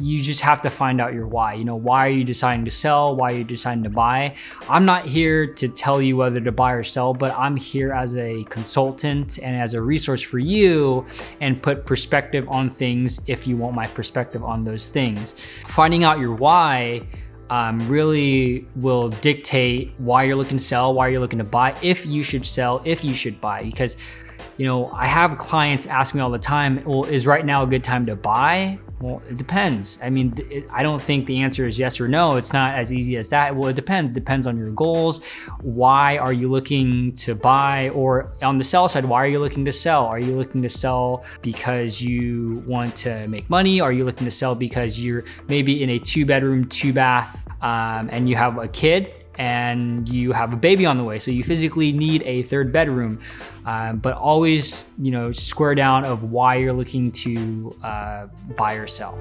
you just have to find out your why. Why are you deciding to sell? Why are you deciding to buy? I'm not here to tell you whether to buy or sell, but I'm here as a consultant and as a resource for you, and put perspective on things if you want my perspective on those things. Finding out your why really will dictate why you're looking to sell, why you're looking to buy, if you should sell, if you should buy. Because I have clients ask me all the time, well, is right now a good time to buy? Well, it depends. I mean, I don't think the answer is yes or no. It's not as easy as that. Well, it depends. It depends on your goals. Why are you looking to buy? Or on the sell side, why are you looking to sell? Are you looking to sell because you want to make money? Are you looking to sell because you're maybe in a 2-bedroom, 2-bath, and you have a kid and you have a baby on the way, so you physically need a 3rd bedroom, but always, square down of why you're looking to buy or sell.